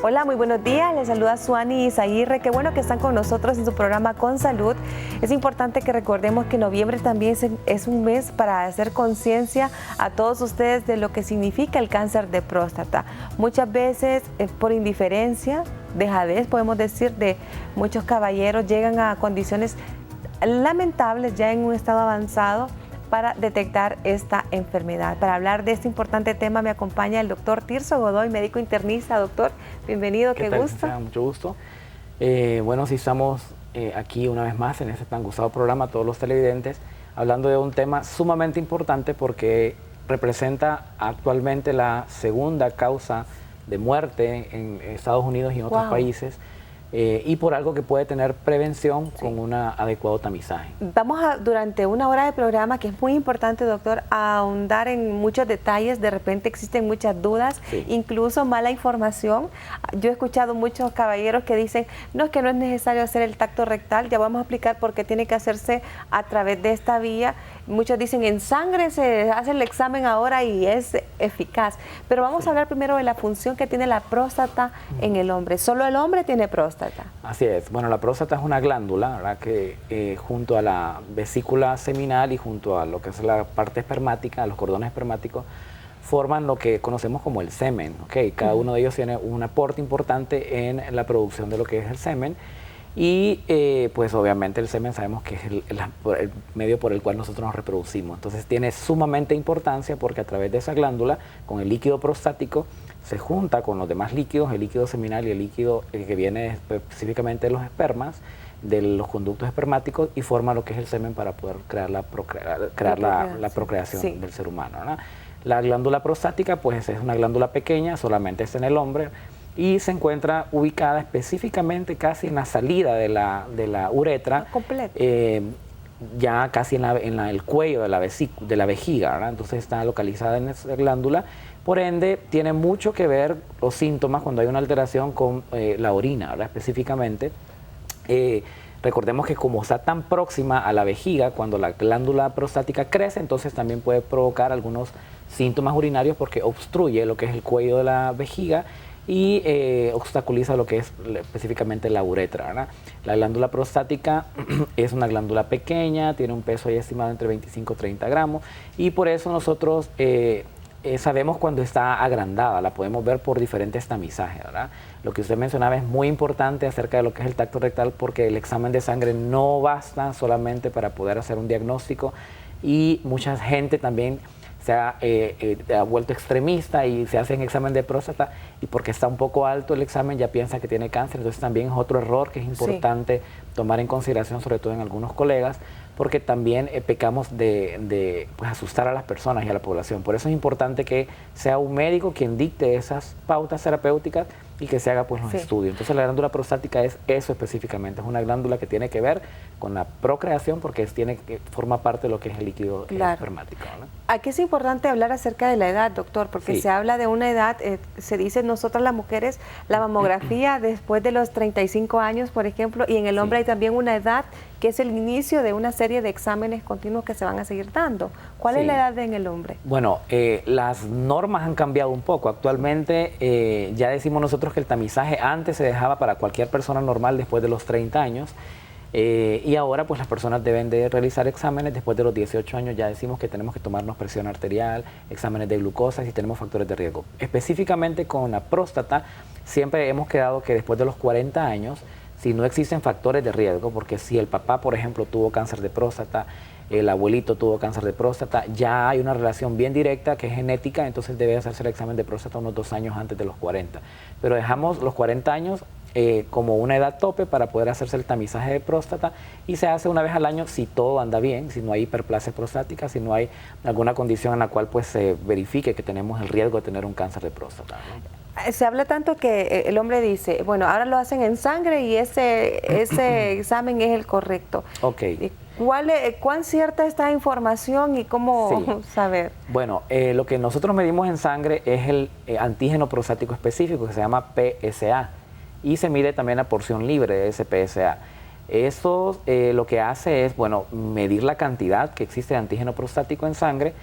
Hola, muy buenos días. Les saluda Suani Izaguirre. Qué bueno que están con nosotros en su programa Con Salud. Es importante que recordemos que noviembre también es un mes para hacer conciencia a todos ustedes de lo que significa el cáncer de próstata. Muchas veces, por indiferencia, dejadez, podemos decir, de muchos caballeros, llegan a condiciones lamentables ya en un estado avanzado para detectar esta enfermedad. Para hablar de este importante tema me acompaña el doctor Tirso Godoy, médico internista. Doctor, bienvenido, qué gusto. Mucho gusto. Bueno, sí estamos aquí una vez más en este tan gustado programa, todos los televidentes, hablando de un tema sumamente importante porque representa actualmente la segunda causa de muerte en Estados Unidos y en otros países. Y por algo que puede tener prevención con un adecuado tamizaje. Vamos a, durante una hora de programa, que es muy importante, doctor, a ahondar en muchos detalles. De repente existen muchas dudas, incluso mala información. Yo he escuchado muchos caballeros que dicen, no, es que no es necesario hacer el tacto rectal. Ya vamos a explicar por qué tiene que hacerse a través de esta vía. Muchos dicen, en sangre se hace el examen ahora y es eficaz. Pero vamos a hablar primero de la función que tiene la próstata en el hombre. ¿Solo el hombre tiene próstata? Así es. Bueno, la próstata es una glándula, ¿verdad?, que junto a la vesícula seminal y junto a lo que es la parte espermática, los cordones espermáticos, forman lo que conocemos como el semen. ¿Okay? Cada uno de ellos tiene un aporte importante en la producción de lo que es el semen. Y pues obviamente el semen sabemos que es el medio por el cual nosotros nos reproducimos. Entonces tiene sumamente importancia porque a través de esa glándula, con el líquido prostático, se junta con los demás líquidos, el líquido seminal y el líquido que viene específicamente de los espermas, de los conductos espermáticos, y forma lo que es el semen para poder crear la procreación del ser humano, ¿no? La glándula prostática pues es una glándula pequeña, solamente está en el hombre, y se encuentra ubicada específicamente casi en la salida de la uretra, ya casi en el cuello de la vejiga, ¿verdad? Entonces está localizada en esa glándula. Por ende, tiene mucho que ver los síntomas cuando hay una alteración con la orina, ¿verdad? Específicamente. Recordemos que como está tan próxima a la vejiga, cuando la glándula prostática crece, entonces también puede provocar algunos síntomas urinarios porque obstruye lo que es el cuello de la vejiga y obstaculiza lo que es específicamente la uretra, ¿verdad? La glándula prostática es una glándula pequeña, tiene un peso ahí estimado entre 25 y 30 gramos, y por eso nosotros sabemos cuando está agrandada, la podemos ver por diferentes tamizajes, ¿verdad? Lo que usted mencionaba es muy importante acerca de lo que es el tacto rectal, porque el examen de sangre no basta solamente para poder hacer un diagnóstico, y mucha gente también se ha vuelto extremista y se hace un examen de próstata y porque está un poco alto el examen ya piensa que tiene cáncer. Entonces también es otro error que es importante tomar en consideración, sobre todo en algunos colegas, porque también pecamos de pues, asustar a las personas y a la población. Por eso es importante que sea un médico quien dicte esas pautas terapéuticas y que se haga pues los estudios. Entonces la glándula prostática es eso específicamente, es una glándula que tiene que ver con la procreación porque forma parte de lo que es el líquido espermático, ¿no? Aquí es importante hablar acerca de la edad, doctor, porque se habla de una edad, se dice nosotras las mujeres, la mamografía después de los 35 años, por ejemplo, y en el hombre hay también una edad que es el inicio de una serie de exámenes continuos que se van a seguir dando. ¿Cuál es la edad en el hombre? Bueno, las normas han cambiado un poco. Actualmente ya decimos nosotros que el tamizaje antes se dejaba para cualquier persona normal después de los 30 años. Y ahora pues las personas deben de realizar exámenes después de los 18 años. Ya decimos que tenemos que tomarnos presión arterial, exámenes de glucosa si tenemos factores de riesgo. Específicamente con la próstata siempre hemos quedado que después de los 40 años, si no existen factores de riesgo, porque si el papá por ejemplo tuvo cáncer de próstata, el abuelito tuvo cáncer de próstata, ya hay una relación bien directa que es genética, entonces debe hacerse el examen de próstata unos 2 años antes de los 40. Pero dejamos los 40 años como una edad tope para poder hacerse el tamizaje de próstata, y se hace una vez al año si todo anda bien, si no hay hiperplasia prostática, si no hay alguna condición en la cual pues se verifique que tenemos el riesgo de tener un cáncer de próstata, ¿no? Se habla tanto que el hombre dice, bueno, ahora lo hacen en sangre y ese examen es el correcto. ¿Cuán cierta esta información y cómo saber? Bueno, lo que nosotros medimos en sangre es el antígeno prostático específico que se llama PSA, y se mide también la porción libre de ese PSA. Esto lo que hace es, bueno, medir la cantidad que existe de antígeno prostático en sangre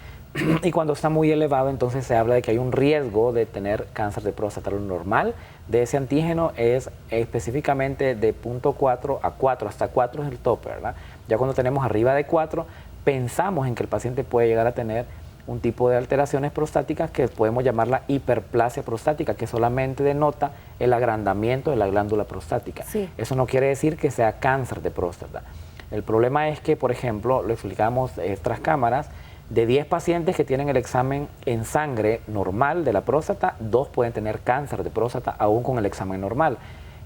y cuando está muy elevado, entonces se habla de que hay un riesgo de tener cáncer de próstata. Lo normal de ese antígeno es específicamente de 0.4 a 4, hasta 4 es el tope, ¿verdad? Ya cuando tenemos arriba de 4, pensamos en que el paciente puede llegar a tener un tipo de alteraciones prostáticas que podemos llamarla hiperplasia prostática, que solamente denota el agrandamiento de la glándula prostática. Sí. Eso no quiere decir que sea cáncer de próstata. El problema es que, por ejemplo, lo explicamos tras cámaras, de 10 pacientes que tienen el examen en sangre normal de la próstata, 2 pueden tener cáncer de próstata aún con el examen normal.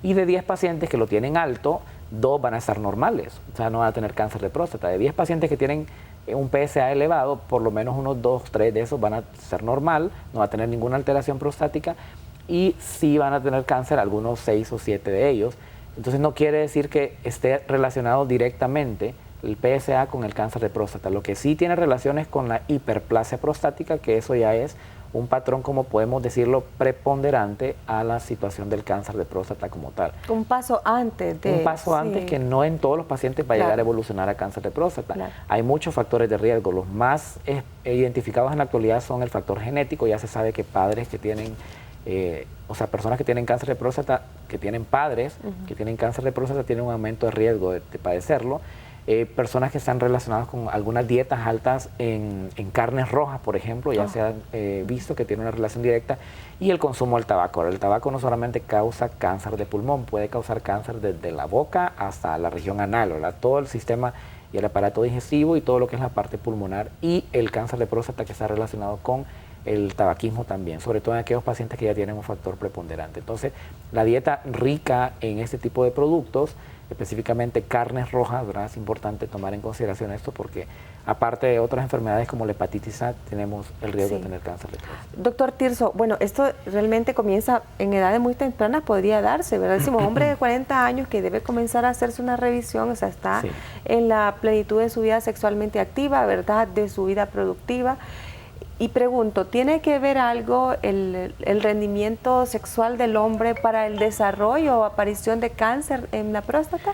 Y de 10 pacientes que lo tienen alto, 2 van a estar normales, o sea, no van a tener cáncer de próstata. De 10 pacientes que tienen un PSA elevado, por lo menos unos 2, 3 de esos van a ser normal, no va a tener ninguna alteración prostática y sí van a tener cáncer algunos 6 o 7 de ellos. Entonces no quiere decir que esté relacionado directamente el PSA con el cáncer de próstata. Lo que sí tiene relaciones con la hiperplasia prostática, que eso ya es un patrón, como podemos decirlo, preponderante a la situación del cáncer de próstata como tal. Un paso antes de... Un paso antes que no en todos los pacientes va a llegar a evolucionar a cáncer de próstata. Hay muchos factores de riesgo. Los más identificados en la actualidad son el factor genético. Ya se sabe que padres que tienen, o sea, personas que tienen cáncer de próstata, que tienen padres que tienen cáncer de próstata, tienen un aumento de riesgo de padecerlo. Personas que están relacionadas con algunas dietas altas en carnes rojas, por ejemplo, ya se ha visto que tiene una relación directa, y el consumo del tabaco. Ahora, el tabaco no solamente causa cáncer de pulmón, puede causar cáncer desde la boca hasta la región anal, ¿verdad? Todo el sistema y el aparato digestivo y todo lo que es la parte pulmonar, y el cáncer de próstata que está relacionado con el tabaquismo también, sobre todo en aquellos pacientes que ya tienen un factor preponderante. Entonces, la dieta rica en este tipo de productos, específicamente carnes rojas, ¿verdad? Es importante tomar en consideración esto porque aparte de otras enfermedades como la hepatitis A, tenemos el riesgo de tener cáncer de próstata. Doctor Tirso, bueno, esto realmente comienza en edades muy tempranas, podría darse, ¿verdad? Decimos, hombre de 40 años que debe comenzar a hacerse una revisión, o sea, está en la plenitud de su vida sexualmente activa, ¿verdad? De su vida productiva. Y pregunto, ¿tiene que ver algo el rendimiento sexual del hombre para el desarrollo o aparición de cáncer en la próstata?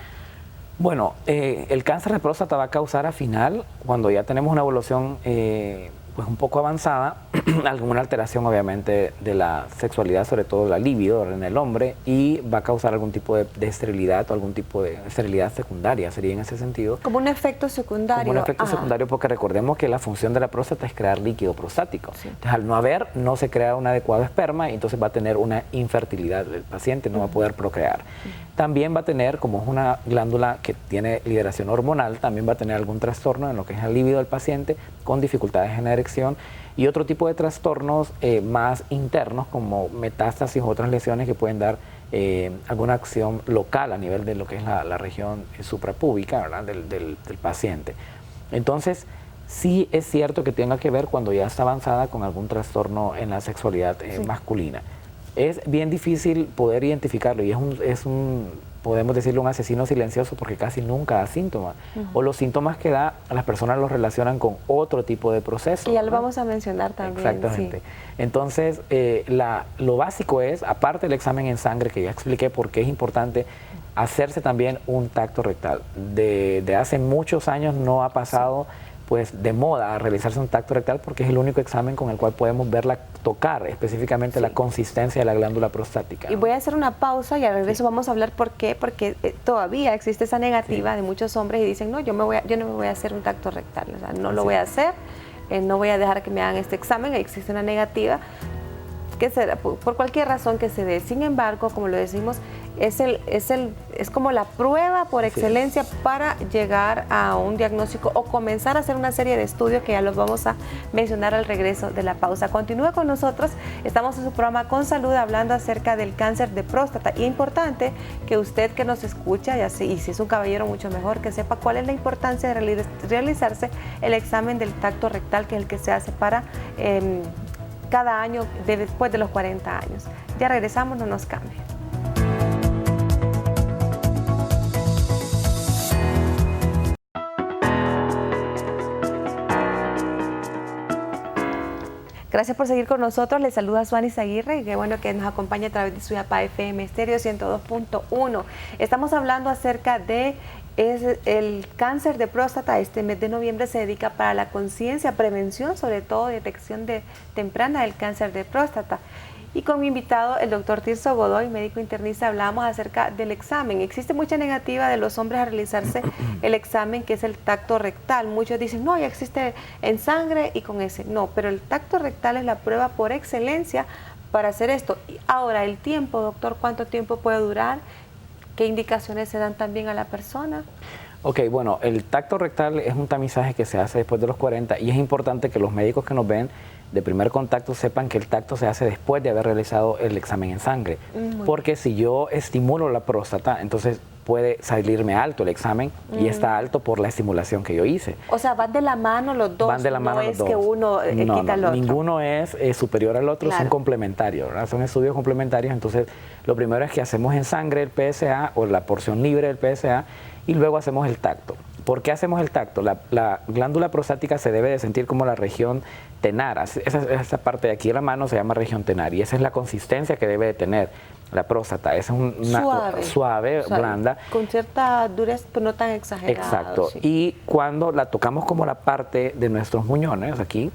Bueno, el cáncer de próstata va a causar al final, cuando ya tenemos una evolución pues un poco avanzada, alguna alteración obviamente de la sexualidad, sobre todo la libido en el hombre, y va a causar algún tipo de esterilidad o algún tipo de esterilidad secundaria, sería en ese sentido. Como un efecto secundario. Como un efecto secundario, porque recordemos que la función de la próstata es crear líquido prostático. Entonces, al no haber, no se crea un adecuado esperma y entonces va a tener una infertilidad. El paciente no va a poder procrear. También va a tener, como es una glándula que tiene liberación hormonal, también va a tener algún trastorno en lo que es el libido del paciente, con dificultades en la erección y otro tipo de trastornos más internos como metástasis u otras lesiones que pueden dar alguna acción local a nivel de lo que es la región suprapúbica, ¿verdad? del paciente. Entonces, sí es cierto que tenga que ver cuando ya está avanzada con algún trastorno en la sexualidad masculina. Es bien difícil poder identificarlo y es un podemos decirle un asesino silencioso porque casi nunca da síntomas. O los síntomas que da, las personas los relacionan con otro tipo de proceso. Y ya lo vamos a mencionar también. Exactamente. Entonces, lo básico es, aparte del examen en sangre, que ya expliqué por qué es importante, hacerse también un tacto rectal. De hace muchos años no ha pasado pues de moda a realizarse un tacto rectal porque es el único examen con el cual podemos verla, tocar específicamente la consistencia de la glándula prostática. Y voy a hacer una pausa y al regreso vamos a hablar por qué, porque todavía existe esa negativa de muchos hombres y dicen, no, yo no me voy a hacer un tacto rectal, o sea, no lo voy a hacer, no voy a dejar que me hagan este examen, existe una negativa, que será por cualquier razón que se dé. Sin embargo, como lo decimos, es como la prueba por excelencia para llegar a un diagnóstico o comenzar a hacer una serie de estudios que ya los vamos a mencionar al regreso de la pausa. Continúe con nosotros, estamos en su programa Con Salud hablando acerca del cáncer de próstata y es importante que usted que nos escucha, y si es un caballero mucho mejor, que sepa cuál es la importancia de realizarse el examen del tacto rectal, que es el que se hace para cada año después de los 40 años. Ya regresamos, no nos cambie. Gracias por seguir con nosotros. Les saluda Suani Aguirre y qué bueno que nos acompaña a través de su FM Estéreo 102.1. Estamos hablando acerca de es el cáncer de próstata. Este mes de noviembre se dedica para la conciencia, prevención, sobre todo detección temprana del cáncer de próstata. Y con mi invitado, el doctor Tirso Godoy, médico internista, hablamos acerca del examen. Existe mucha negativa de los hombres a realizarse el examen, que es el tacto rectal. Muchos dicen, no, ya existe en sangre y con ese. No, pero el tacto rectal es la prueba por excelencia para hacer esto. Y ahora, el tiempo, doctor, ¿cuánto tiempo puede durar? ¿Qué indicaciones se dan también a la persona? Ok, bueno, el tacto rectal es un tamizaje que se hace después de los 40 y es importante que los médicos que nos ven de primer contacto sepan que el tacto se hace después de haber realizado el examen en sangre. Porque si yo estimulo la próstata, entonces puede salirme alto el examen y está alto por la estimulación que yo hice. O sea, van de la mano los dos, van de la mano no los es dos. Que uno quita al otro. Ninguno es superior al otro, son complementarios, ¿verdad? Son estudios complementarios, entonces lo primero es que hacemos en sangre el PSA o la porción libre del PSA y luego hacemos el tacto. ¿Por qué hacemos el tacto? La glándula prostática se debe de sentir como la región tenar. Esa parte de aquí de la mano se llama región tenar y esa es la consistencia que debe de tener la próstata. Es una suave, blanda. Con cierta dureza, pero no tan exagerada. Exacto. Sí. Y cuando la tocamos como la parte de nuestros muñones, aquí,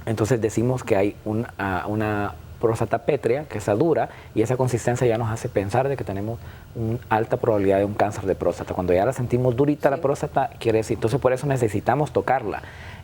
entonces decimos que hay una próstata pétrea, que es dura, y esa consistencia ya nos hace pensar de que tenemos una alta probabilidad de un cáncer de próstata. Cuando ya la sentimos durita la próstata, quiere decir, entonces por eso necesitamos tocarla.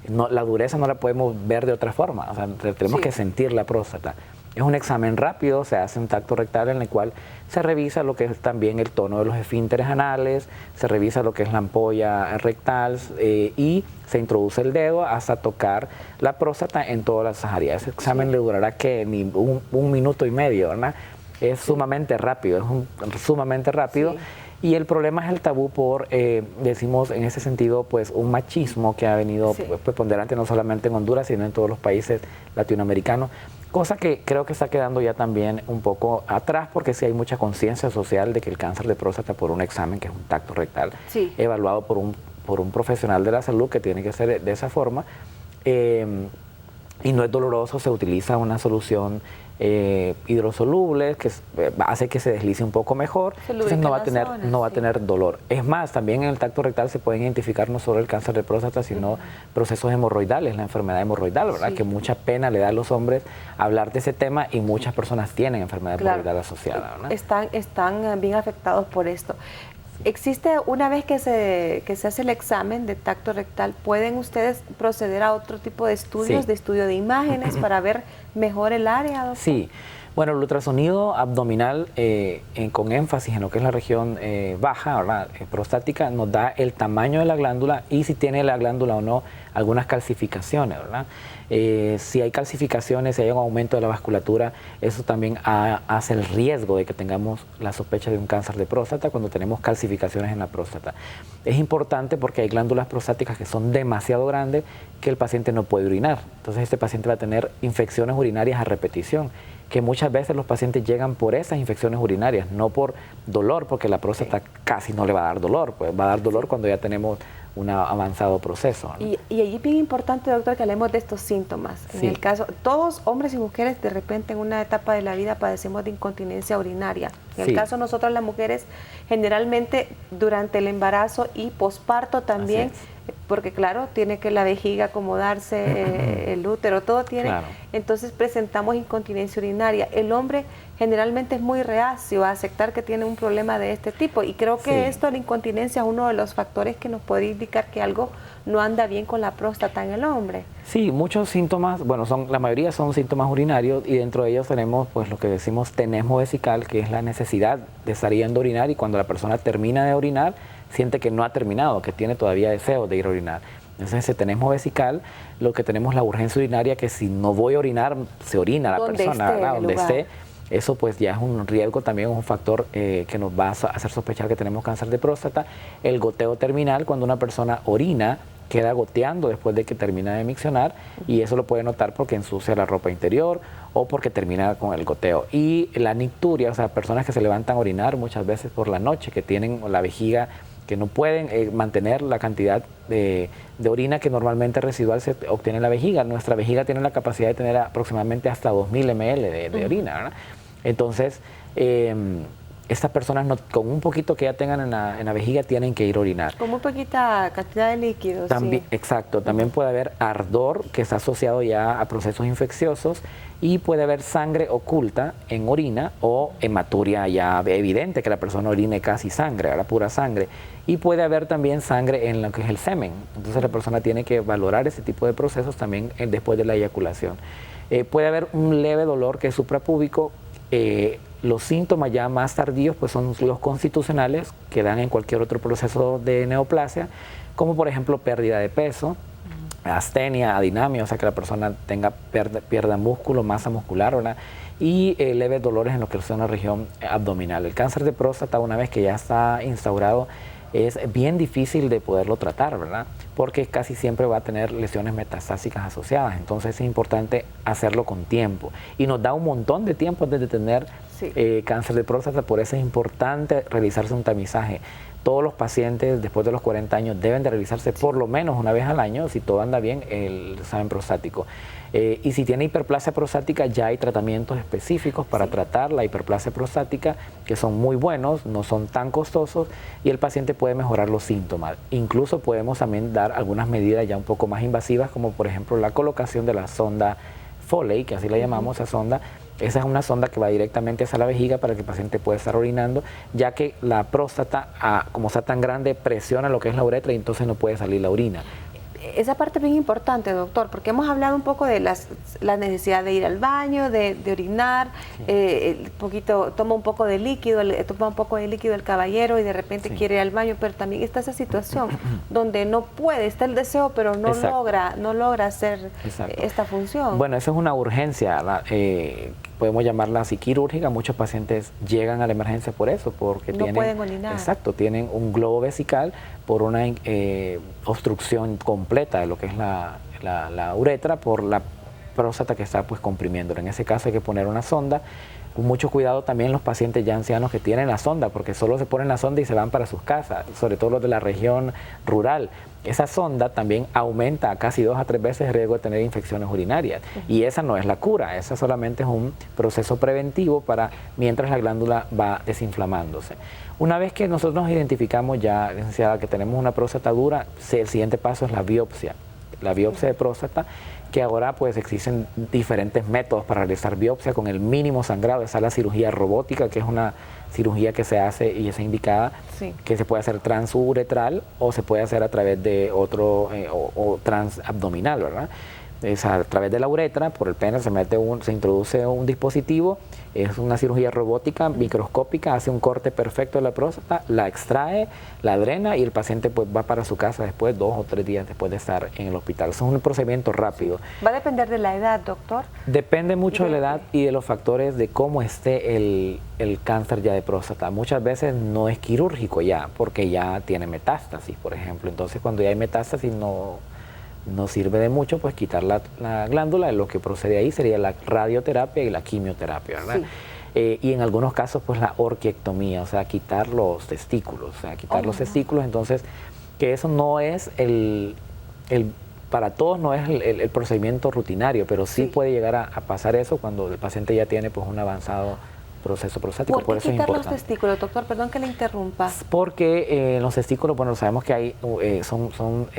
No, la dureza no la podemos ver de otra forma, o sea, tenemos que sentir la próstata. Es un examen rápido, se hace un tacto rectal en el cual se revisa lo que es también el tono de los esfínteres anales, se revisa lo que es la ampolla rectal y se introduce el dedo hasta tocar la próstata en todas las áreas. Ese examen le durará que ni un minuto y medio, ¿verdad? Es sumamente rápido, sumamente rápido. Sí. Y el problema es el tabú por, decimos en ese sentido, pues un machismo que ha venido preponderante no solamente en Honduras, sino en todos los países latinoamericanos. Cosa que creo que está quedando ya también un poco atrás porque sí hay mucha conciencia social de que el cáncer de próstata por un examen, que es un tacto rectal, evaluado por un profesional de la salud que tiene que ser de esa forma, y no es doloroso, se utiliza una solución hidrosoluble que hace que se deslice un poco mejor, entonces no va a tener dolor. Es más, también en el tacto rectal se pueden identificar no solo el cáncer de próstata, sino procesos hemorroidales, la enfermedad hemorroidal, ¿verdad? Que mucha pena le da a los hombres hablar de ese tema y muchas personas tienen enfermedad hemorroidal asociada, ¿verdad? Están bien afectados por esto. Existe, una vez que se hace el examen de tacto rectal, ¿pueden ustedes proceder a otro tipo de estudios, de estudio de imágenes para ver mejor el área, doctor? Sí. Bueno, el ultrasonido abdominal con énfasis en lo que es la región baja, ¿verdad? Prostática, nos da el tamaño de la glándula y si tiene la glándula o no algunas calcificaciones, ¿verdad? Si hay calcificaciones, si hay un aumento de la vasculatura, eso también hace el riesgo de que tengamos la sospecha de un cáncer de próstata cuando tenemos calcificaciones en la próstata. Es importante porque hay glándulas prostáticas que son demasiado grandes que el paciente no puede orinar. Entonces este paciente va a tener infecciones urinarias a repetición, que muchas veces los pacientes llegan por esas infecciones urinarias, no por dolor, porque la próstata casi no le va a dar dolor, pues va a dar dolor cuando ya tenemos un avanzado proceso, ¿no? Y allí es bien importante, doctor, que hablemos de estos síntomas. En el caso, todos, hombres y mujeres, de repente en una etapa de la vida padecemos de incontinencia urinaria. En el caso de nosotros las mujeres, generalmente durante el embarazo y posparto también, porque claro, tiene que la vejiga acomodarse, el útero, todo tiene, entonces presentamos incontinencia urinaria. El hombre generalmente es muy reacio a aceptar que tiene un problema de este tipo y creo que esto, la incontinencia, es uno de los factores que nos puede indicar que algo no anda bien con la próstata en el hombre. Sí, muchos síntomas, bueno, la mayoría son síntomas urinarios y dentro de ellos tenemos pues lo que decimos tenesmo vesical, que es la necesidad de estar yendo a orinar y cuando la persona termina de orinar siente que no ha terminado, que tiene todavía deseo de ir a orinar. Entonces ese tenesmo vesical, lo que tenemos la urgencia urinaria, que si no voy a orinar, se orina la persona, ¿verdad? Donde esté. Eso pues ya es un riesgo, también es un factor que nos va a hacer sospechar que tenemos cáncer de próstata. El goteo terminal, cuando una persona orina, queda goteando después de que termina de miccionar y eso lo puede notar porque ensucia la ropa interior o porque termina con el goteo. Y la nicturia, o sea, personas que se levantan a orinar muchas veces por la noche, que tienen la vejiga, que no pueden mantener la cantidad de orina que normalmente residual se obtiene en la vejiga. Nuestra vejiga tiene la capacidad de tener aproximadamente hasta 2000 ml de orina, ¿verdad? Entonces, estas personas con un poquito que ya tengan en la vejiga tienen que ir a orinar. Con muy poquita cantidad de líquidos. También, sí. Exacto, también puede haber ardor que está asociado ya a procesos infecciosos y puede haber sangre oculta en orina o hematuria ya evidente, que la persona orine casi sangre, ahora pura sangre. Y puede haber también sangre en lo que es el semen. Entonces la persona tiene que valorar ese tipo de procesos también después de la eyaculación. Puede haber un leve dolor que es suprapúbico. Los síntomas ya más tardíos pues son los constitucionales que dan en cualquier otro proceso de neoplasia, como por ejemplo pérdida de peso, astenia, adinamia, o sea que la persona pierda músculo, masa muscular, ¿verdad? Y leves dolores en lo que es una región abdominal. El cáncer de próstata, una vez que ya está instaurado, es bien difícil de poderlo tratar, ¿verdad? Porque casi siempre va a tener lesiones metastásicas asociadas. Entonces es importante hacerlo con tiempo. Y nos da un montón de tiempo antes de tener cáncer de próstata, por eso es importante realizarse un tamizaje. Todos los pacientes después de los 40 años deben de realizarse por lo menos una vez al año, si todo anda bien, el examen prostático. Y si tiene hiperplasia prostática, ya hay tratamientos específicos para tratar la hiperplasia prostática, que son muy buenos, no son tan costosos, y el paciente puede mejorar los síntomas. Incluso podemos también dar algunas medidas ya un poco más invasivas, como por ejemplo la colocación de la sonda Foley, que así la llamamos, esa sonda. Esa es una sonda que va directamente hacia la vejiga para que el paciente pueda estar orinando, ya que la próstata, como está tan grande, presiona lo que es la uretra y entonces no puede salir la orina. Esa parte es bien importante, doctor, porque hemos hablado un poco de la necesidad de ir al baño, de orinar, toma un poco de líquido, toma un poco de líquido el caballero y de repente quiere ir al baño, pero también está esa situación donde no puede, está el deseo, pero no logra hacer esta función. Bueno, eso es una urgencia, podemos llamarla así quirúrgica. Muchos pacientes llegan a la emergencia por eso, porque no pueden orinar. Exacto, tienen un globo vesical por una obstrucción completa de lo que es la uretra por la próstata que está pues comprimiendo. En ese caso hay que poner una sonda. Con mucho cuidado también los pacientes ya ancianos que tienen la sonda, porque solo se ponen la sonda y se van para sus casas, sobre todo los de la región rural. Esa sonda también aumenta a casi 2 a 3 veces el riesgo de tener infecciones urinarias. Y esa no es la cura, esa solamente es un proceso preventivo para mientras la glándula va desinflamándose. Una vez que nosotros nos identificamos ya, licenciada, que tenemos una próstata dura, el siguiente paso es la biopsia de próstata, que ahora pues existen diferentes métodos para realizar biopsia con el mínimo sangrado. Esa es la cirugía robótica, que es una cirugía que se hace y es indicada, que se puede hacer transuretral o se puede hacer a través de otro o transabdominal, ¿verdad? Es a través de la uretra, por el pene se introduce un dispositivo, es una cirugía robótica, microscópica, hace un corte perfecto de la próstata, la extrae, la drena y el paciente pues va para su casa después, 2 o 3 días después de estar en el hospital. Eso es un procedimiento rápido. ¿Va a depender de la edad, doctor? Depende mucho de la edad y de los factores de cómo esté el cáncer ya de próstata. Muchas veces no es quirúrgico ya, porque ya tiene metástasis, por ejemplo. Entonces cuando ya hay metástasis no sirve de mucho pues quitar la glándula. Lo que procede ahí sería la radioterapia y la quimioterapia, ¿verdad? Y en algunos casos pues la orquiectomía, o sea, quitar los testículos, entonces que eso no es para todos no es el procedimiento rutinario, pero sí puede llegar a pasar eso cuando el paciente ya tiene pues un avanzado proceso prostático. ¿Por qué quitar los testículos, doctor? Perdón que le interrumpa. Porque los testículos, bueno, sabemos que hay son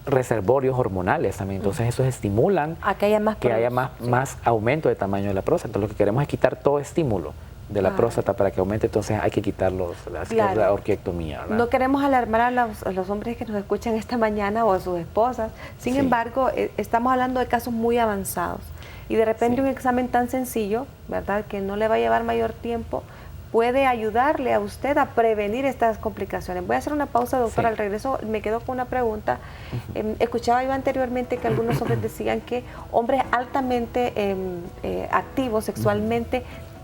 reservorios hormonales también, entonces esos estimulan a que haya más aumento de tamaño de la próstata. Entonces lo que queremos es quitar todo estímulo de la próstata para que aumente, entonces hay que quitar la orquiectomía, ¿verdad? No queremos alarmar a los hombres que nos escuchan esta mañana o a sus esposas, sin embargo estamos hablando de casos muy avanzados y de repente un examen tan sencillo, ¿verdad?, que no le va a llevar mayor tiempo, puede ayudarle a usted a prevenir estas complicaciones. Voy a hacer una pausa, doctor. Al regreso me quedo con una pregunta. Escuchaba yo anteriormente que algunos hombres decían que hombres altamente activos sexualmente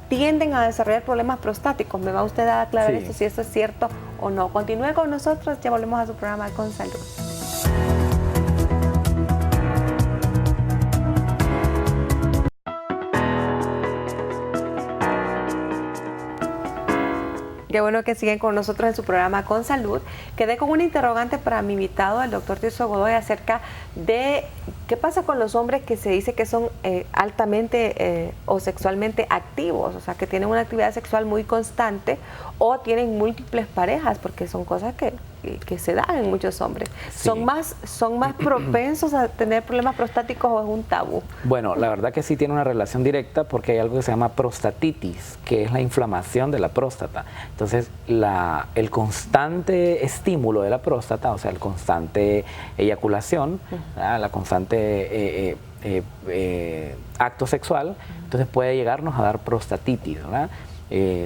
tienden a desarrollar problemas prostáticos. ¿Me va usted a aclarar eso, si eso es cierto o no? Continúe con nosotros, ya volvemos a su programa Con Salud. Qué bueno que siguen con nosotros en su programa Con Salud. Quedé con una interrogante para mi invitado, el doctor Tirso Godoy, acerca de ¿Qué pasa con los hombres que se dice que son altamente o sexualmente activos? O sea, que tienen una actividad sexual muy constante o tienen múltiples parejas, porque son cosas que se dan en muchos hombres. Sí. ¿Son más propensos a tener problemas prostáticos o es un tabú? Bueno, la verdad que sí tiene una relación directa porque hay algo que se llama prostatitis, que es la inflamación de la próstata. Entonces, el constante estímulo de la próstata, o sea, el constante eyaculación, la constante acto sexual, entonces puede llegarnos a dar prostatitis, ¿verdad?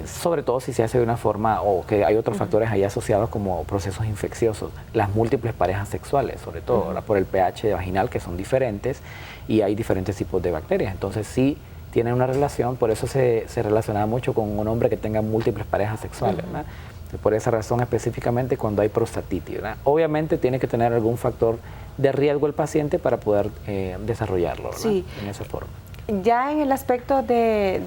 Sobre todo si se hace de una forma o que hay otros factores ahí asociados como procesos infecciosos, las múltiples parejas sexuales, sobre todo por el pH vaginal, que son diferentes y hay diferentes tipos de bacterias. Entonces sí tiene una relación, por eso se relaciona mucho con un hombre que tenga múltiples parejas sexuales, ¿verdad? Por esa razón específicamente cuando hay prostatitis, ¿verdad? Obviamente tiene que tener algún factor de riesgo el paciente para poder desarrollarlo, ¿verdad? Sí. En esa forma. Ya en el aspecto de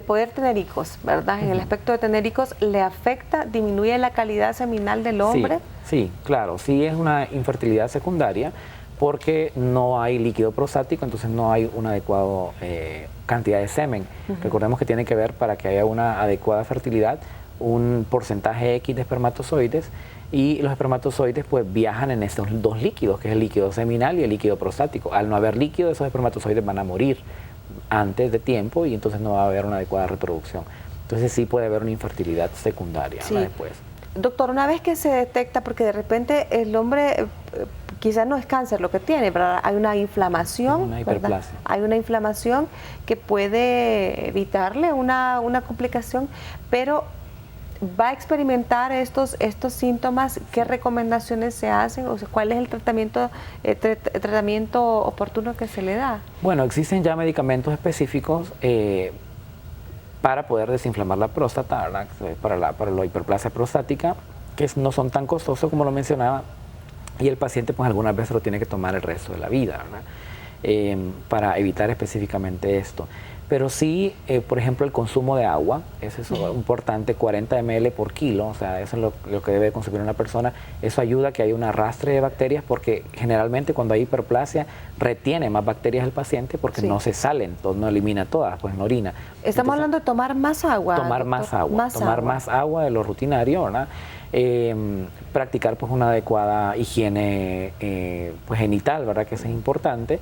poder tener hijos, ¿verdad? En el aspecto de tener hijos, ¿le afecta, disminuye la calidad seminal del hombre? Sí, claro, sí es una infertilidad secundaria porque no hay líquido prostático, entonces no hay una adecuada cantidad de semen. Recordemos que tiene que ver para que haya una adecuada fertilidad un porcentaje X de espermatozoides y los espermatozoides pues viajan en estos dos líquidos, que es el líquido seminal y el líquido prostático. Al no haber líquido, esos espermatozoides van a morir antes de tiempo y entonces no va a haber una adecuada reproducción. Entonces sí puede haber una infertilidad secundaria después. Doctor, una vez que se detecta, porque de repente el hombre quizás no es cáncer lo que tiene, pero hay una inflamación, una hiperplasia. Hay una inflamación que puede evitarle una complicación, pero va a experimentar estos síntomas. ¿Qué recomendaciones se hacen? O sea, ¿cuál es el tratamiento oportuno que se le da? Bueno, existen ya medicamentos específicos para poder desinflamar la próstata, ¿verdad? Para la hiperplasia prostática, que no son tan costosos como lo mencionaba, y el paciente pues algunas veces lo tiene que tomar el resto de la vida, ¿verdad? Para evitar específicamente esto. Pero sí, por ejemplo, el consumo de agua, eso es importante, 40 ml por kilo, o sea, eso es lo que debe consumir una persona. Eso ayuda a que haya un arrastre de bacterias, porque generalmente cuando hay hiperplasia retiene más bacterias el paciente porque no se salen, entonces no elimina todas, pues no orina. Estamos hablando de tomar más agua. Tomar más agua, más agua de lo rutinario, ¿verdad? Practicar pues una adecuada higiene pues genital, ¿verdad? Que eso es importante.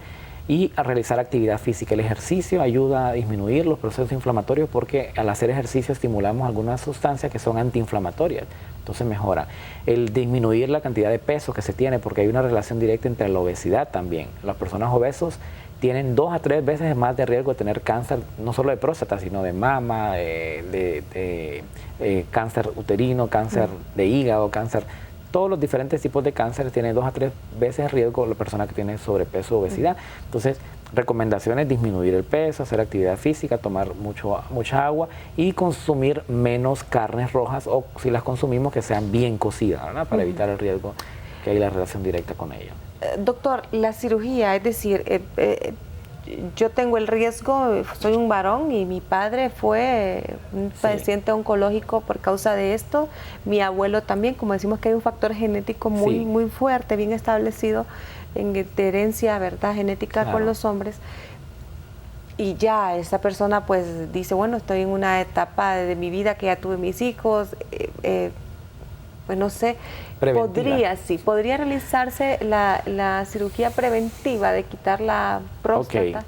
Y a realizar actividad física. El ejercicio ayuda a disminuir los procesos inflamatorios porque al hacer ejercicio estimulamos algunas sustancias que son antiinflamatorias, entonces mejora. El disminuir la cantidad de peso que se tiene, porque hay una relación directa entre la obesidad también. Las personas obesos tienen 2 a 3 veces más de riesgo de tener cáncer, no solo de próstata, sino de mama, cáncer uterino, cáncer de hígado, cáncer. Todos los diferentes tipos de cánceres tienen 2 a 3 veces riesgo la persona que tiene sobrepeso o obesidad. Entonces, recomendaciones: disminuir el peso, hacer actividad física, tomar mucha agua y consumir menos carnes rojas, o si las consumimos que sean bien cocidas, ¿verdad? Para evitar el riesgo que hay la relación directa con ella. Doctor, la cirugía, es decir, yo tengo el riesgo, soy un varón y mi padre fue un paciente oncológico por causa de esto, mi abuelo también, como decimos que hay un factor genético muy fuerte, bien establecido de herencia, ¿verdad?, genética con los hombres, y ya esa persona pues dice, bueno, estoy en una etapa de mi vida que ya tuve mis hijos, pues no sé, podría realizarse la cirugía preventiva de quitar la próstata.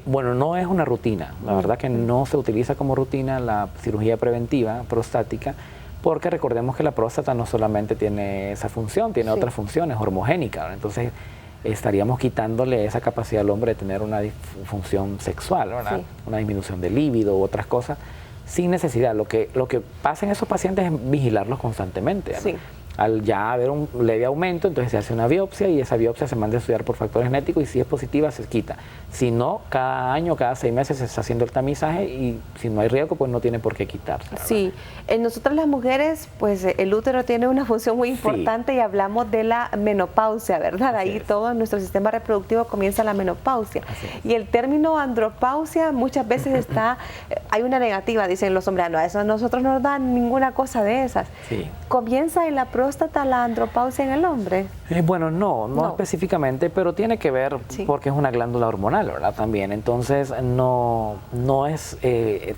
Bueno, no es una rutina, la verdad que no se utiliza como rutina la cirugía preventiva prostática, porque recordemos que la próstata no solamente tiene esa función, tiene otras funciones hormogénicas, ¿verdad? Entonces estaríamos quitándole esa capacidad al hombre de tener una disfunción sexual, ¿verdad? Una disminución de líbido u otras cosas, sin necesidad. Lo que pasa en esos pacientes es vigilarlos constantemente, ¿verdad? Al ya haber un leve aumento, entonces se hace una biopsia y esa biopsia se manda a estudiar por factores genéticos y si es positiva se quita. Si no, cada año, cada 6 meses se está haciendo el tamizaje y si no hay riesgo, pues no tiene por qué quitarse, ¿verdad? Sí, en nosotras las mujeres, pues el útero tiene una función muy importante y hablamos de la menopausia, ¿verdad? Ahí todo nuestro sistema reproductivo comienza la menopausia. Y el término andropausia muchas veces hay una negativa, dicen los hombres, no, eso a nosotros no nos da ninguna cosa de esas. Comienza en la próstata próstata la andropausia en el hombre? Bueno, no específicamente, pero tiene que ver porque es una glándula hormonal, ¿verdad? También, entonces no es,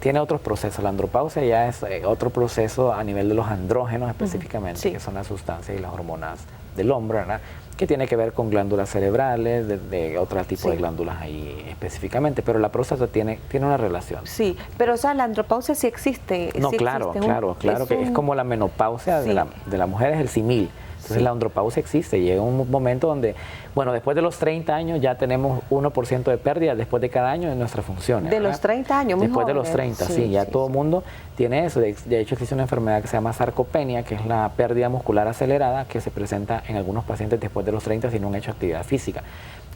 tiene otros procesos. La andropausia ya es otro proceso a nivel de los andrógenos específicamente, que son las sustancias y las hormonas del hombre, ¿verdad? Que tiene que ver con glándulas cerebrales, de otro tipo de glándulas ahí específicamente, pero la próstata tiene una relación. Sí, pero o sea, la andropausia sí existe. No, sí claro, existe claro que es como la menopausia de la mujer, es el símil. Entonces la andropausia existe, llega un momento donde, bueno, después de los 30 años ya tenemos 1% de pérdida después de cada año en nuestras funciones. De los 30 años, muy después jóvenes. De los 30, sí, ya todo el mundo tiene eso. De hecho existe una enfermedad que se llama sarcopenia, que es la pérdida muscular acelerada que se presenta en algunos pacientes después de los 30 si no han hecho actividad física.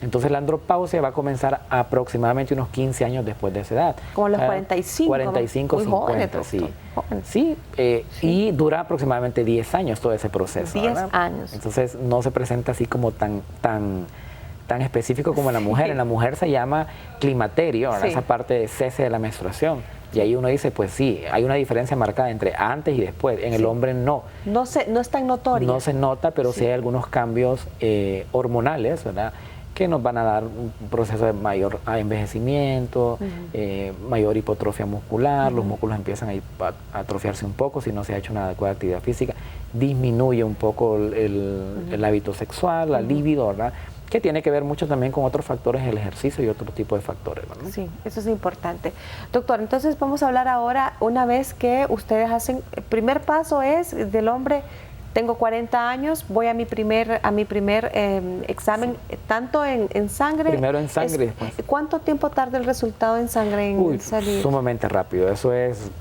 Entonces la andropausia va a comenzar aproximadamente unos 15 años después de esa edad. Como los 45. 45, muy 50, jóvenes, sí. Jóvenes. Sí, y dura aproximadamente 10 años todo ese proceso. 10 ¿verdad? años. Entonces no se presenta así como tan específico como en la mujer. En la mujer se llama climaterio, esa parte de cese de la menstruación. Y ahí uno dice, pues sí, hay una diferencia marcada entre antes y después. En el hombre no. No es tan notoria. No se nota, pero sí hay algunos cambios hormonales, ¿verdad? Que nos van a dar un proceso de mayor envejecimiento, mayor hipotrofia muscular, los músculos empiezan a atrofiarse un poco si no se ha hecho una adecuada actividad física, disminuye un poco el hábito sexual, la libido, ¿verdad? Que tiene que ver mucho también con otros factores, el ejercicio y otro tipo de factores, ¿verdad? Sí, eso es importante. Doctor, entonces vamos a hablar ahora, una vez que ustedes hacen, el primer paso es del hombre. Tengo 40 años, voy a mi primer examen, tanto en sangre. Primero en sangre. Después. ¿Cuánto tiempo tarda el resultado en sangre en salir? Sumamente rápido. Eso es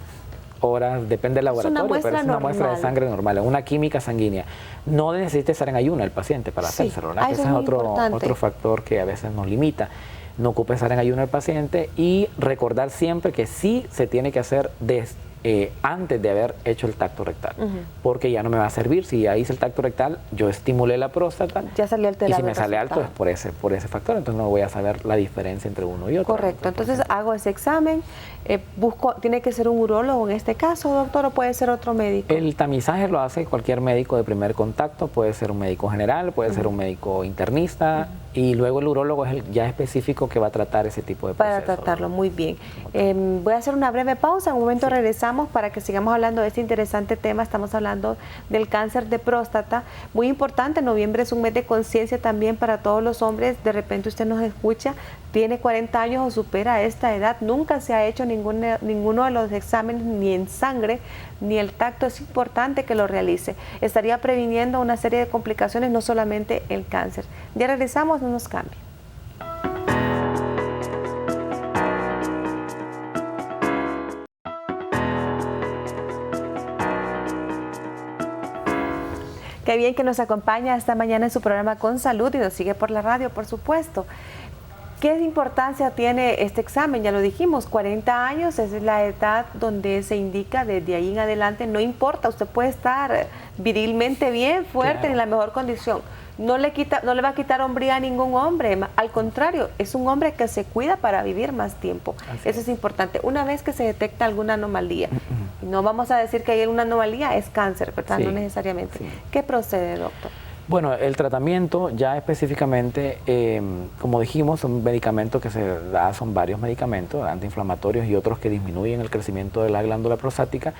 horas, depende del laboratorio, pero es una muestra de sangre normal, una química sanguínea. No necesita estar en ayuno el paciente para hacérselo, ¿verdad? Ese es otro factor que a veces nos limita. No ocupa estar en ayuno el paciente y recordar siempre que sí se tiene que hacer antes de haber hecho el tacto rectal, porque ya no me va a servir. Si ya hice el tacto rectal, yo estimulé la próstata, ya salió alterado, y si me sale alto es por ese factor, entonces no voy a saber la diferencia entre uno y otro. Correcto, entonces hago ese examen, tiene que ser un urólogo en este caso, doctor, o puede ser otro médico. El tamizaje lo hace cualquier médico de primer contacto, puede ser un médico general, puede ser un médico internista, y luego el urólogo es el ya específico que va a tratar ese tipo de procesos. Para tratarlo, muy bien. Voy a hacer una breve pausa, en un momento regresamos para que sigamos hablando de este interesante tema. Estamos hablando del cáncer de próstata, muy importante. Noviembre es un mes de conciencia también para todos los hombres. De repente usted nos escucha, tiene 40 años o supera esta edad, nunca se ha hecho ninguno de los exámenes, ni en sangre, ni el tacto. Es importante que lo realice. Estaría previniendo una serie de complicaciones, no solamente el cáncer. Ya regresamos, no nos cambie. Qué bien que nos acompaña esta mañana en su programa Con Salud y nos sigue por la radio, por supuesto. ¿Qué importancia tiene este examen? Ya lo dijimos, 40 años es la edad donde se indica, desde ahí en adelante, no importa, usted puede estar virilmente bien, fuerte, en la mejor condición. No le va a quitar hombría a ningún hombre, al contrario, es un hombre que se cuida para vivir más tiempo. Eso es importante. Una vez que se detecta alguna anomalía, no vamos a decir que hay una anomalía, es cáncer, ¿verdad? No necesariamente. ¿Qué procede, doctor? Bueno, el tratamiento ya específicamente, como dijimos, un medicamento que se da, son varios medicamentos antiinflamatorios y otros que disminuyen el crecimiento de la glándula prostática.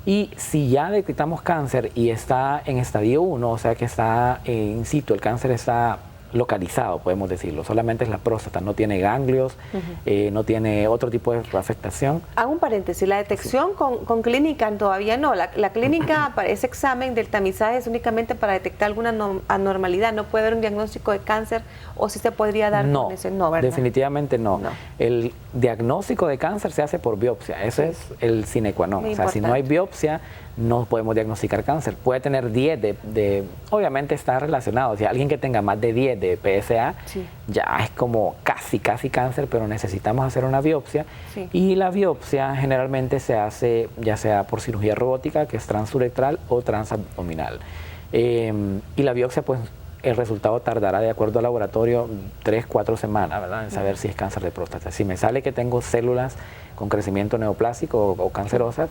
Y si ya detectamos cáncer y está en estadio 1, o sea que está in situ, el cáncer está localizado, podemos decirlo, solamente es la próstata, no tiene ganglios, no tiene otro tipo de afectación. Hago un paréntesis, la detección con clínica todavía no, la clínica para ese examen del tamizaje es únicamente para detectar alguna anormalidad, no puede haber un diagnóstico de cáncer o si se podría dar con ese, no, ¿verdad? Definitivamente no. El diagnóstico de cáncer se hace por biopsia, ese es el sine qua non, o sea, si no hay biopsia, no podemos diagnosticar cáncer. Puede tener 10 obviamente está relacionado, si alguien que tenga más de 10 de PSA, ya es como casi cáncer, pero necesitamos hacer una biopsia, y la biopsia generalmente se hace ya sea por cirugía robótica, que es transuretral o transabdominal, y la biopsia, pues el resultado tardará, de acuerdo al laboratorio, 3-4 semanas, ¿verdad?, en saber si es cáncer de próstata. Si me sale que tengo células con crecimiento neoplásico o cancerosas,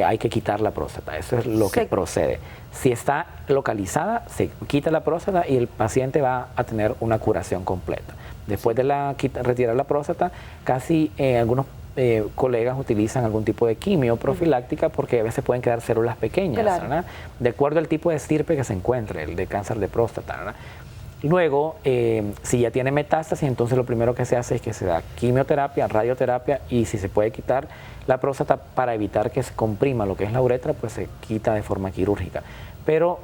hay que quitar la próstata. Eso es lo que procede. Si está localizada, se quita la próstata y el paciente va a tener una curación completa. Después de retirar la próstata, casi algunos colegas utilizan algún tipo de quimio profiláctica porque a veces pueden quedar células pequeñas, ¿verdad? De acuerdo al tipo de estirpe que se encuentre, el de cáncer de próstata, ¿verdad? Luego, si ya tiene metástasis, entonces lo primero que se hace es que se da quimioterapia, radioterapia, y si se puede quitar la próstata para evitar que se comprima lo que es la uretra, pues se quita de forma quirúrgica. Pero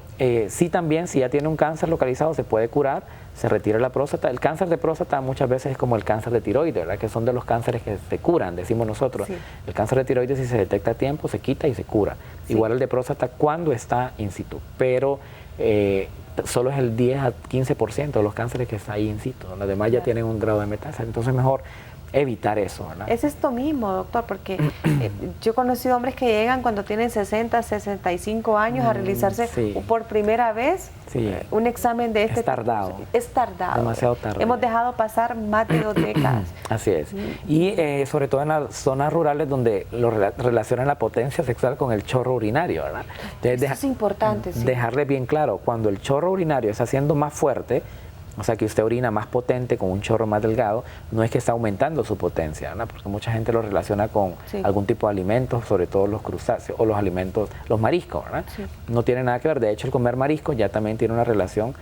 sí también, si ya tiene un cáncer localizado, se puede curar, se retira la próstata. El cáncer de próstata muchas veces es como el cáncer de tiroides, ¿verdad? Que son de los cánceres que se curan, decimos nosotros. Sí. El cáncer de tiroides, si se detecta a tiempo, se quita y se cura. Sí. Igual el de próstata cuando está in situ, pero solo es el 10 a 15% de los cánceres que está ahí in situ. Los demás ya tienen un grado de metástasis, entonces mejor evitar eso, ¿verdad? Es esto mismo, doctor, porque yo he conocido hombres que llegan cuando tienen 60, 65 años a realizarse por primera vez un examen de este tipo. Tardado. Es tardado. Demasiado tarde. Hemos dejado pasar más de 2 décadas. Así es. Y sobre todo en las zonas rurales donde relacionan la potencia sexual con el chorro urinario, ¿verdad? Entonces, eso es importante. Dejarle bien claro, cuando el chorro urinario está haciendo más fuerte, o sea que usted orina más potente con un chorro más delgado, no es que está aumentando su potencia, ¿no? Porque mucha gente lo relaciona con algún tipo de alimentos, sobre todo los crustáceos o los alimentos, los mariscos, ¿verdad? Sí. No tiene nada que ver. De hecho, el comer mariscos ya también tiene una relación,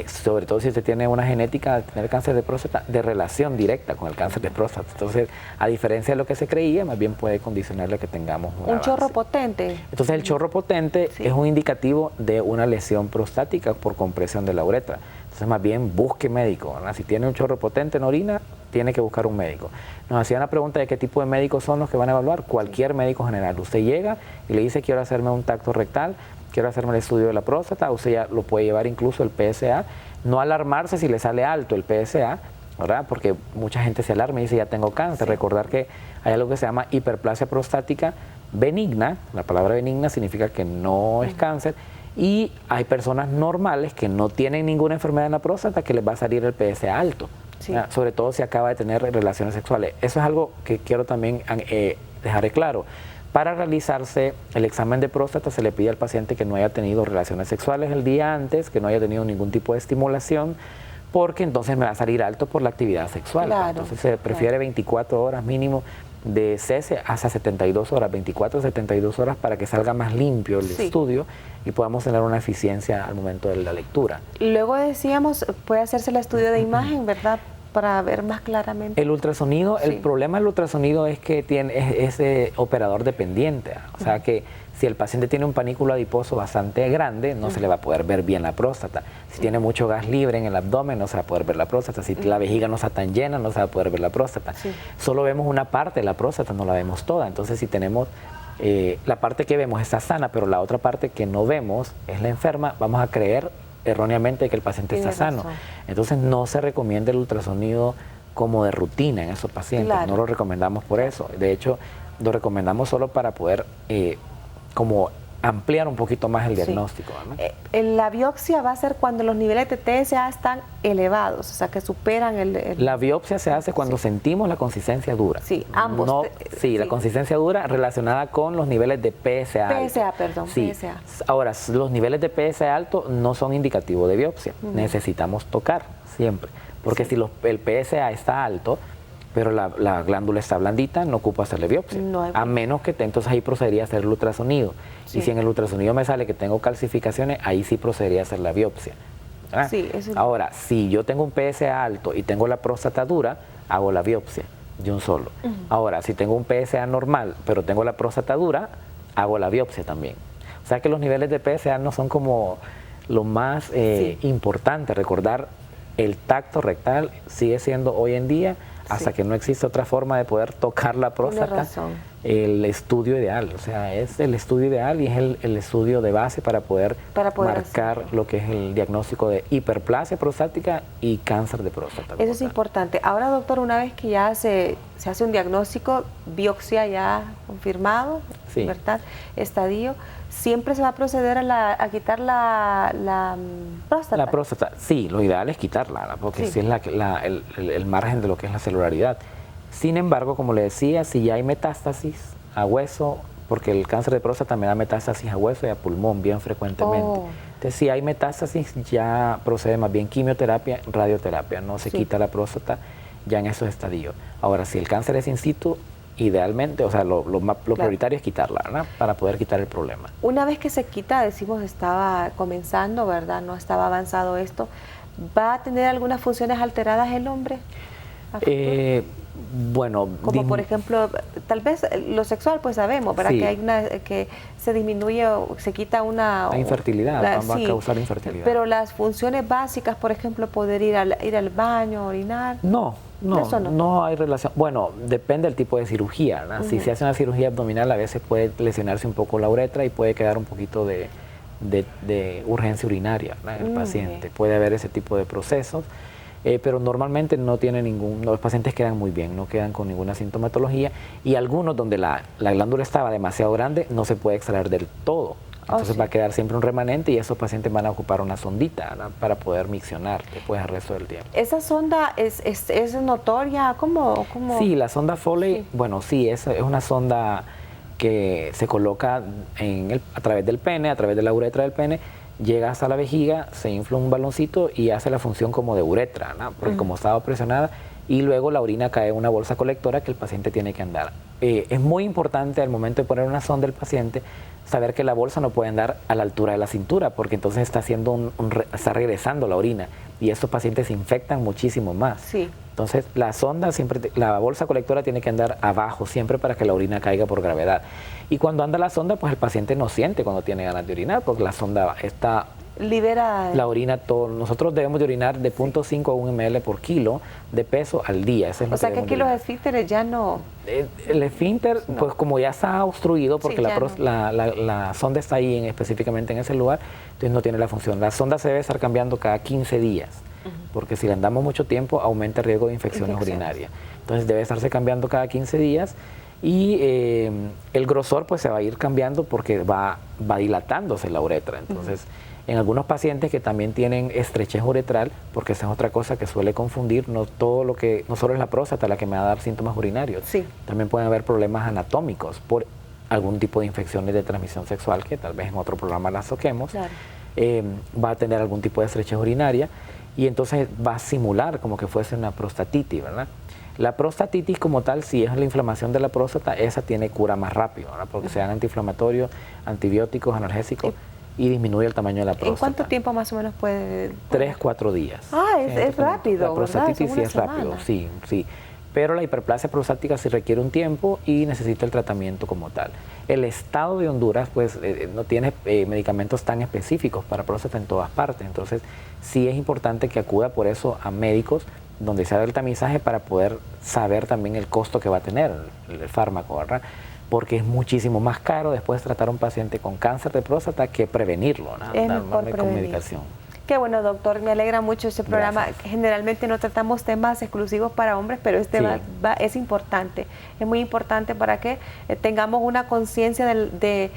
sobre todo si usted tiene una genética de tener cáncer de próstata, de relación directa con el cáncer de próstata. Entonces, a diferencia de lo que se creía, más bien puede condicionarle que tengamos un chorro potente. Entonces, el chorro potente es un indicativo de una lesión prostática por compresión de la uretra. Entonces, más bien busque médico, ¿verdad? Si tiene un chorro potente en orina, tiene que buscar un médico. Nos hacían la pregunta de qué tipo de médicos son los que van a evaluar. Cualquier médico general. Usted llega y le dice, quiero hacerme un tacto rectal, quiero hacerme el estudio de la próstata, usted ya lo puede llevar incluso el PSA. No alarmarse si le sale alto el PSA, ¿verdad? Porque mucha gente se alarma y dice, ya tengo cáncer. Recordar que hay algo que se llama hiperplasia prostática benigna. La palabra benigna significa que no es cáncer. Y hay personas normales que no tienen ninguna enfermedad en la próstata que les va a salir el PSA alto, sobre todo si acaba de tener relaciones sexuales. Eso es algo que quiero también dejar claro. Para realizarse el examen de próstata se le pide al paciente que no haya tenido relaciones sexuales el día antes, que no haya tenido ningún tipo de estimulación, porque entonces me va a salir alto por la actividad sexual. Claro, entonces se prefiere 24 horas mínimo de cese hasta 72 horas, 24 a 72 horas para que salga más limpio el estudio y podamos tener una eficiencia al momento de la lectura. Luego decíamos, puede hacerse el estudio de imagen, ¿verdad? Para ver más claramente. El ultrasonido, el problema del ultrasonido es que es operador dependiente, o sea que si el paciente tiene un panículo adiposo bastante grande, no se le va a poder ver bien la próstata. Si tiene mucho gas libre en el abdomen, no se va a poder ver la próstata. Si la vejiga no está tan llena, no se va a poder ver la próstata. Solo vemos una parte de la próstata, no la vemos toda. Entonces, si tenemos la parte que vemos está sana, pero la otra parte que no vemos es la enferma, vamos a creer erróneamente que el paciente está sano. Entonces, no se recomienda el ultrasonido como de rutina en esos pacientes. No lo recomendamos por eso. De hecho, lo recomendamos solo para poder como ampliar un poquito más el diagnóstico, ¿no? La biopsia va a ser cuando los niveles de TSA están elevados, o sea, que superan La biopsia se hace cuando sentimos la consistencia dura. Sí, ambos. La consistencia dura relacionada con los niveles de PSA alto. PSA, perdón, PSA. Ahora, los niveles de PSA alto no son indicativos de biopsia. Necesitamos tocar siempre, porque si el PSA está alto, pero la glándula está blandita, no ocupa hacerle biopsia. A menos que entonces ahí procedería a hacer el ultrasonido. Y si en el ultrasonido me sale que tengo calcificaciones, ahí sí procedería a hacer la biopsia. Ahora, si yo tengo un PSA alto y tengo la próstata dura, hago la biopsia de un solo. Ahora, si tengo un PSA normal, pero tengo la próstata dura, hago la biopsia también. O sea que los niveles de PSA no son como lo más importante. Recordar, el tacto rectal sigue siendo hoy en día, hasta que no existe otra forma de poder tocar la próstata, el estudio ideal. O sea, es el estudio ideal y es el estudio de base para poder marcar lo que es el diagnóstico de hiperplasia prostática y cáncer de próstata. Eso es importante. Ahora, doctor, una vez que ya se hace un diagnóstico, biopsia ya confirmado, ¿verdad? Estadio, ¿siempre se va a proceder a quitar la próstata? La próstata, sí, lo ideal es quitarla, porque sí es el margen de lo que es la celularidad. Sin embargo, como le decía, si ya hay metástasis a hueso, porque el cáncer de próstata me da metástasis a hueso y a pulmón bien frecuentemente. Oh. Entonces, si hay metástasis, ya procede más bien quimioterapia, radioterapia, no se quita la próstata ya en esos estadios. Ahora, si el cáncer es in situ, idealmente, o sea, lo prioritario es quitarla, ¿verdad? Para poder quitar el problema. Una vez que se quita, decimos, estaba comenzando, ¿verdad? No estaba avanzado esto. ¿Va a tener algunas funciones alteradas el hombre? Bueno, como por ejemplo, tal vez lo sexual, pues sabemos, ¿verdad? Sí. Que hay una que se disminuye o se quita una... La infertilidad, va a causar infertilidad. Pero las funciones básicas, por ejemplo, poder ir al baño, orinar... No hay relación. Bueno, depende del tipo de cirugía, ¿verdad? Si se hace una cirugía abdominal, a veces puede lesionarse un poco la uretra y puede quedar un poquito de urgencia urinaria, ¿verdad? En el paciente. Puede haber ese tipo de procesos. Pero normalmente no tiene los pacientes quedan muy bien, no quedan con ninguna sintomatología, y algunos donde la glándula estaba demasiado grande no se puede extraer del todo. Entonces va a quedar siempre un remanente y esos pacientes van a ocupar una sondita, ¿no? Para poder miccionar después el resto del tiempo. ¿Esa sonda es notoria? ¿Cómo? Sí, la sonda Foley, bueno, sí, es una sonda que se coloca a través del pene, a través de la uretra del pene, llega hasta la vejiga, se infla un baloncito y hace la función como de uretra, ¿no? Porque como estaba presionada, y luego la orina cae en una bolsa colectora que el paciente tiene que andar. Es muy importante al momento de poner una sonda al paciente saber que la bolsa no puede andar a la altura de la cintura, porque entonces está haciendo está regresando la orina y estos pacientes se infectan muchísimo más. Sí. Entonces la sonda la bolsa colectora tiene que andar abajo siempre para que la orina caiga por gravedad. Y cuando anda la sonda, pues el paciente no siente cuando tiene ganas de orinar, porque la sonda libera la orina todo. Nosotros debemos de orinar de 0.5 a 1 ml por kilo de peso al día. O sea que aquí los esfínteres ya no... El esfínter, pues como ya está obstruido, porque la sonda está ahí específicamente en ese lugar, entonces no tiene la función. La sonda se debe estar cambiando cada 15 días, porque si la andamos mucho tiempo aumenta el riesgo de infecciones urinarias. Entonces debe estarse cambiando cada 15 días. Y el grosor pues se va a ir cambiando porque va dilatándose la uretra. Entonces, en algunos pacientes que también tienen estrechez uretral, porque esa es otra cosa que suele confundir, no solo es la próstata la que me va a dar síntomas urinarios, también pueden haber problemas anatómicos por algún tipo de infecciones de transmisión sexual, que tal vez en otro programa las toquemos. Claro. Va a tener algún tipo de estrechez urinaria y entonces va a simular como que fuese una prostatitis, ¿verdad? La prostatitis como tal, si es la inflamación de la próstata, esa tiene cura más rápido, ¿verdad? Porque se dan antiinflamatorios, antibióticos, analgésicos y disminuye el tamaño de la próstata. ¿En cuánto tiempo más o menos puede...? 3-4 días. Ah, es rápido, la prostatitis sí es rápido, sí. Pero la hiperplasia prostática sí requiere un tiempo y necesita el tratamiento como tal. El estado de Honduras pues no tiene medicamentos tan específicos para próstata en todas partes, entonces sí es importante que acuda por eso a médicos donde se haga el tamizaje para poder saber también el costo que va a tener el fármaco, ¿verdad? Porque es muchísimo más caro después tratar a un paciente con cáncer de próstata que prevenirlo, ¿no? Normalmente con medicación. Qué bueno, doctor, me alegra mucho este programa. Gracias. Generalmente no tratamos temas exclusivos para hombres, pero este es importante. Es muy importante para que tengamos una conciencia de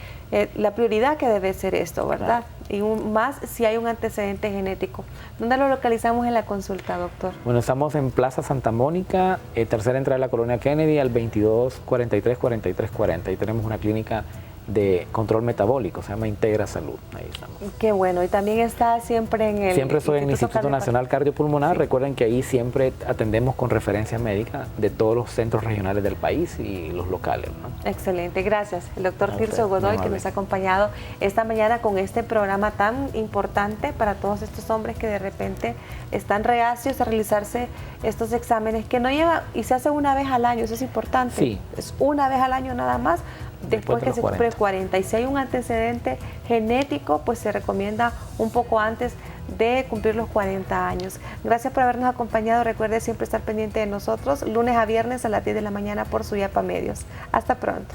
la prioridad que debe ser esto, ¿verdad? Y más si hay un antecedente genético. ¿Dónde lo localizamos en la consulta, doctor? Bueno, estamos en Plaza Santa Mónica, tercera entrada de la Colonia Kennedy, al 2243-4340. Y tenemos una clínica de control metabólico, se llama Integra Salud. Ahí estamos. Qué bueno, y también está siempre en el... Siempre soy en el Instituto Nacional Cardiopulmonar. Recuerden que ahí siempre atendemos con referencia médica de todos los centros regionales del país y los locales, ¿no? Excelente, gracias. El doctor Tirso Godoy, que nos ha acompañado esta mañana con este programa tan importante para todos estos hombres que de repente están reacios a realizarse estos exámenes, que no lleva y se hace una vez al año, eso es importante. Sí. Es una vez al año nada más. Después que se cumple 40. Y si hay un antecedente genético, pues se recomienda un poco antes de cumplir los 40 años. Gracias por habernos acompañado. Recuerde siempre estar pendiente de nosotros, lunes a viernes a las 10 de la mañana por Suyapa Medios. Hasta pronto.